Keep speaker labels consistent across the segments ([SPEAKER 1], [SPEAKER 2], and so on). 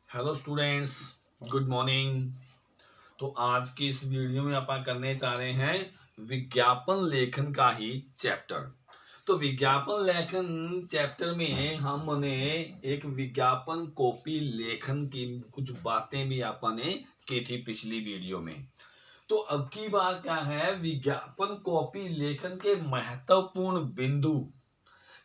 [SPEAKER 1] Hello students, good morning. तो आज की इस वीडियो में अपन करने जा रहे हैं विज्ञापन लेखन का ही चैप्टर। तो विज्ञापन लेखन चैप्टर में हमने एक विज्ञापन कॉपी लेखन की कुछ बातें भी आपने की थी पिछली वीडियो में। तो अब की बात क्या है, विज्ञापन कॉपी लेखन के महत्वपूर्ण बिंदु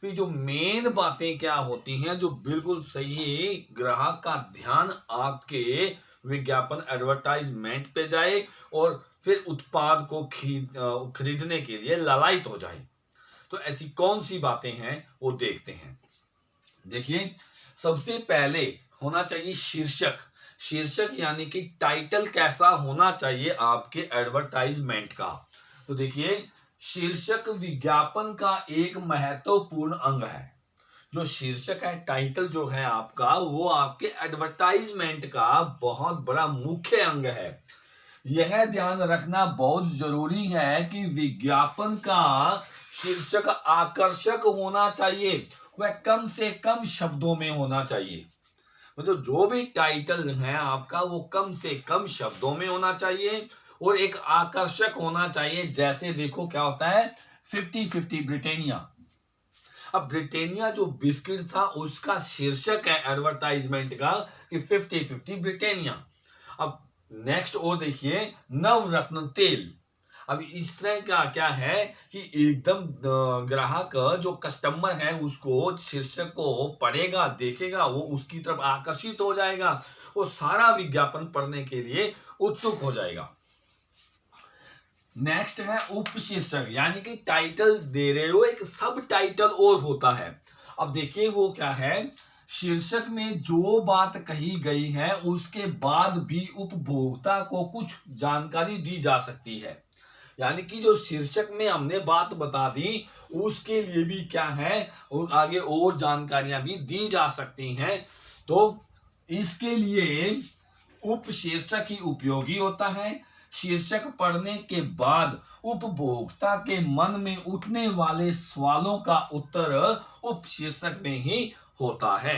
[SPEAKER 1] भी जो मेन बातें क्या होती हैं जो बिल्कुल सही ग्राहक का ध्यान आपके विज्ञापन एडवर्टाइजमेंट पे जाए और फिर उत्पाद को खरीदने के लिए लालायित हो जाए। तो ऐसी कौन सी बातें हैं वो देखते हैं। देखिए, सबसे पहले होना चाहिए शीर्षक। शीर्षक यानी कि टाइटल कैसा होना चाहिए आपके एडवर्टाइजमेंट का। तो देखिए, शीर्षक विज्ञापन का एक महत्वपूर्ण अंग है। जो शीर्षक है, टाइटल जो है आपका, वो आपके एडवर्टाइजमेंट का बहुत बड़ा मुख्य अंग है। यह ध्यान रखना बहुत जरूरी है कि विज्ञापन का शीर्षक आकर्षक होना चाहिए, वह कम से कम शब्दों में होना चाहिए। मतलब जो भी टाइटल है आपका वो कम से कम शब्दों में होना चाहिए और एक आकर्षक होना चाहिए। जैसे देखो क्या होता है, 50-50 ब्रिटानिया। अब ब्रिटानिया जो बिस्किट था उसका शीर्षक है एडवर्टाइजमेंट का कि 50-50 ब्रिटानिया। अब नेक्स्ट और देखिए, नवरत्न तेल। अब इस तरह का क्या है कि एकदम ग्राहक जो कस्टमर है उसको शीर्षक को पढ़ेगा, देखेगा, वो उसकी तरफ आकर्षित हो जाएगा, वो सारा विज्ञापन पढ़ने के लिए उत्सुक हो जाएगा। नेक्स्ट है उपशीर्षक, यानी कि टाइटल दे रहे हो, एक सब टाइटल और होता है। अब देखिए वो क्या है, शीर्षक में जो बात कही गई है उसके बाद भी उपभोक्ता को कुछ जानकारी दी जा सकती है। यानी कि जो शीर्षक में हमने बात बता दी उसके लिए भी क्या है, आगे और जानकारियां भी दी जा सकती हैं। तो इसके लिए उपशीर्षक ही उपयोगी होता है। शीर्षक पढ़ने के बाद उपभोक्ता के मन में उठने वाले सवालों का उत्तर उपशीर्षक में ही होता है।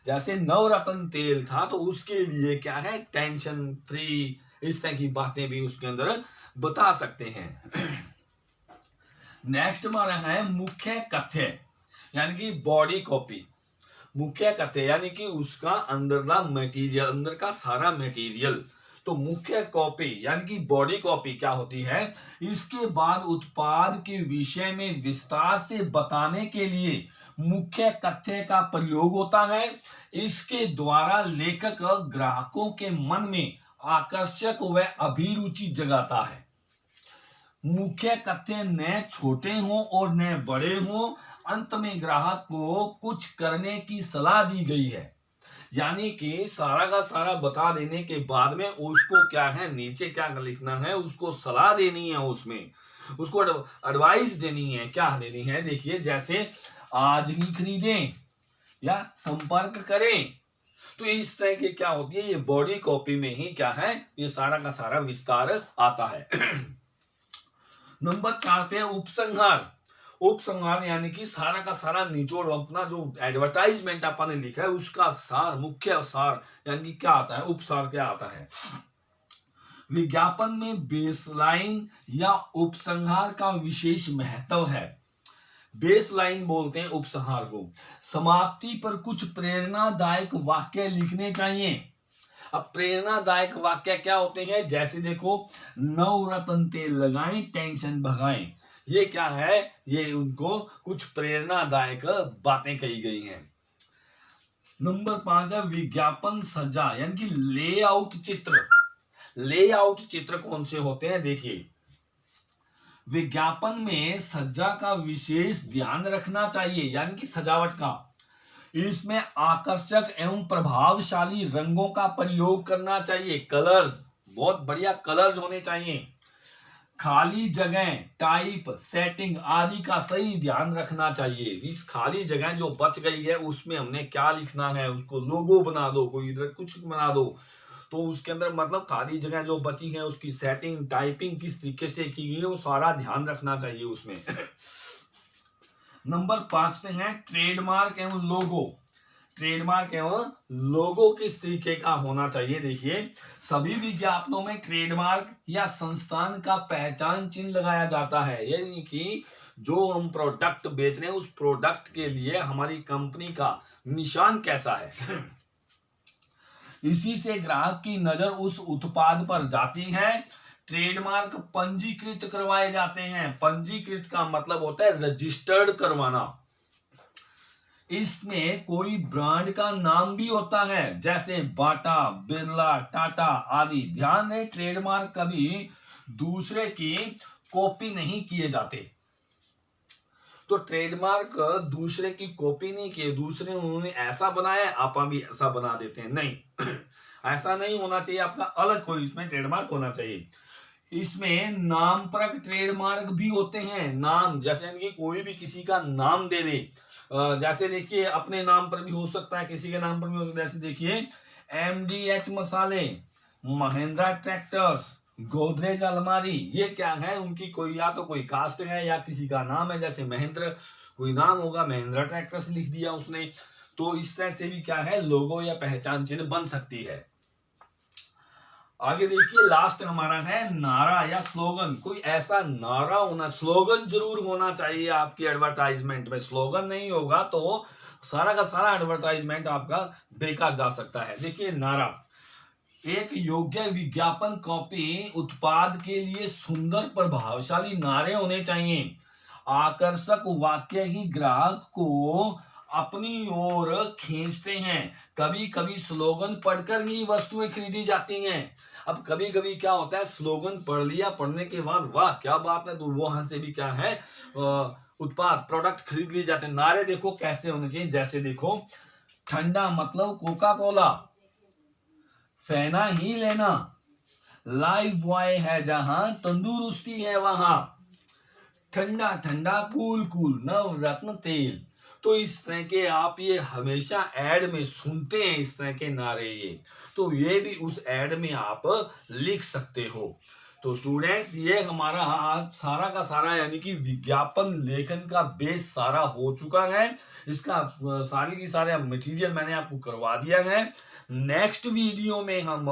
[SPEAKER 1] जैसे नवरत्न तेल था तो उसके लिए क्या है, टेंशन फ्री, इस तरह की बातें भी उसके अंदर बता सकते हैं। नेक्स्ट हमारा है मुख्य कथ्य, यानी कि बॉडी कॉपी। मुख्य कथ्य यानी कि उसका अंदर का सारा मटेरियल। तो मुख्य कॉपी यानी कि बॉडी कॉपी क्या होती है, इसके बाद उत्पाद के विषय में विस्तार से बताने के लिए मुख्य कथ्य का प्रयोग होता है। इसके द्वारा लेखक ग्राहकों के मन में आकर्षक व अभिरुचि जगाता है। मुख्य कथ्य न छोटे हों और न बड़े हों, अंत में ग्राहक को कुछ करने की सलाह दी गई है। यानी कि सारा का सारा बता देने के बाद में उसको क्या है, नीचे क्या लिखना है, उसको सलाह देनी है, उसमें उसको एडवाइस देनी है। क्या देनी है, देखिए, जैसे आज ही खरीदें या संपर्क करें। तो इस तरह की क्या होती है, ये बॉडी कॉपी में ही क्या है, ये सारा का सारा विस्तार आता है। नंबर 4 पे उपसंहार। उपसंहार यानी कि सारा का सारा निचोड़, अपना जो एडवर्टाइजमेंट आपने लिखा है उसका सार, मुख्य सार, यानी कि क्या आता है, उपसार क्या आता है। विज्ञापन में बेसलाइन या उपसंहार का विशेष महत्व है। बेसलाइन बोलते हैं उपसंहार को। समाप्ति पर कुछ प्रेरणादायक वाक्य लिखने चाहिए। अब प्रेरणादायक वाक्य क्या होते हैं, जैसे देखो, नवरत्न तेल लगाएं, टेंशन भगाएं। ये क्या है, ये उनको कुछ प्रेरणादायक बातें कही गई हैं। नंबर 5 है विज्ञापन सज्जा, यानी कि लेआउट चित्र। लेआउट चित्र कौन से होते हैं, देखिए, विज्ञापन में सज्जा का विशेष ध्यान रखना चाहिए, यानी कि सजावट का। इसमें आकर्षक एवं प्रभावशाली रंगों का प्रयोग करना चाहिए। कलर्स, बहुत बढ़िया कलर्स होने चाहिए। खाली जगह, टाइप, सेटिंग आदि का सही ध्यान रखना चाहिए। इस खाली जगह जो बच गई है उसमें हमने क्या लिखना है, उसको लोगो बना दो, कोई इधर कुछ बना दो। तो उसके अंदर मतलब खाली जगह जो बची है उसकी सेटिंग, टाइपिंग किस तरीके से की गई है, वो सारा ध्यान रखना चाहिए उसमें। नंबर 5 पे है ट्रेडमार्क एवं लोगो। ट्रेडमार्क एवं लोगो किस तरीके का होना चाहिए। देखिए, सभी विज्ञापनों में ट्रेडमार्क या संस्थान का पहचान चिन्ह लगाया जाता है, यानी कि जो हम प्रोडक्ट बेच रहे हैं उस प्रोडक्ट के लिए हमारी कंपनी का निशान कैसा है। इसी से ग्राहक की नजर उस उत्पाद पर जाती है। ट्रेडमार्क पंजीकृत करवाए जाते हैं। पंजीकृत का मतलब होता है रजिस्टर्ड करवाना। इसमें कोई ब्रांड का नाम भी होता है, जैसे बाटा, बिरला, टाटा आदि। ध्यान रहे, ट्रेडमार्क कभी दूसरे की कॉपी नहीं किए जाते। तो ट्रेडमार्क दूसरे की कॉपी नहीं किए, दूसरे उन्होंने ऐसा बनाया आप भी ऐसा बना देते हैं, नहीं। ऐसा नहीं होना चाहिए, आपका अलग कोई इसमें ट्रेडमार्क होना चाहिए। इसमें नामपरक ट्रेडमार्क भी होते हैं। नाम, जैसे कि कोई भी किसी का नाम दे दे, जैसे देखिए अपने नाम पर भी हो सकता है, किसी के नाम पर भी हो सकता है। जैसे देखिए MDH मसाले, महिंद्रा ट्रैक्टर्स, गोदरेज अलमारी, ये क्या है, उनकी कोई या तो कोई कास्ट है या किसी का नाम है। जैसे महेंद्र कोई नाम होगा, महिंद्रा ट्रैक्टर्स लिख दिया उसने, तो इस तरह से भी क्या है, लोगो या पहचान चिन्ह बन सकती है। आगे देखिए, लास्ट हमारा है नारा या स्लोगन। कोई ऐसा नारा होना, स्लोगन जरूर होना चाहिए आपकी एडवर्टाइजमेंट में। स्लोगन नहीं होगा तो सारा का सारा एडवर्टाइजमेंट आपका बेकार जा सकता है। देखिए, नारा, एक योग्य विज्ञापन कॉपी उत्पाद के लिए सुंदर प्रभावशाली नारे होने चाहिए। आकर्षक वाक्य ही ग्राहक को अपनी ओर खींचते हैं। कभी कभी स्लोगन पढ़कर ही वस्तुएं खरीदी जाती हैं। अब कभी कभी क्या होता है, स्लोगन पढ़ लिया, पढ़ने के बाद वाह क्या बात है, तो वहां से भी क्या है, उत्पाद प्रोडक्ट खरीद लिए जाते हैं। नारे देखो कैसे होने चाहिए, जैसे देखो, ठंडा मतलब कोका कोला, फेना ही लेना, लाइफ बॉय है जहां तंदुरुस्ती है वहां, ठंडा ठंडा कूल कूल नवरत्न तेल। तो इस तरह के आप ये हमेशा ऐड में सुनते हैं, इस तरह के नारे ये, तो ये भी उस ऐड में आप लिख सकते हो। तो स्टूडेंट्स, ये हमारा आज सारा का सारा यानी कि विज्ञापन लेखन का बेस सारा हो चुका है। इसका सारी की सारे मटेरियल मैंने आपको करवा दिया है। नेक्स्ट वीडियो में हम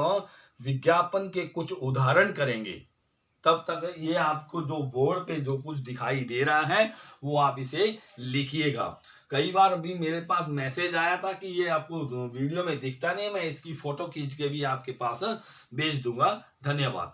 [SPEAKER 1] विज्ञापन के कुछ उदाहरण करेंगे। तब तक ये आपको जो बोर्ड पे जो कुछ दिखाई दे रहा है वो आप इसे लिखिएगा। कई बार अभी मेरे पास मैसेज आया था कि ये आपको वीडियो में दिखता नहीं, मैं इसकी फोटो खींच के भी आपके पास भेज दूंगा। धन्यवाद।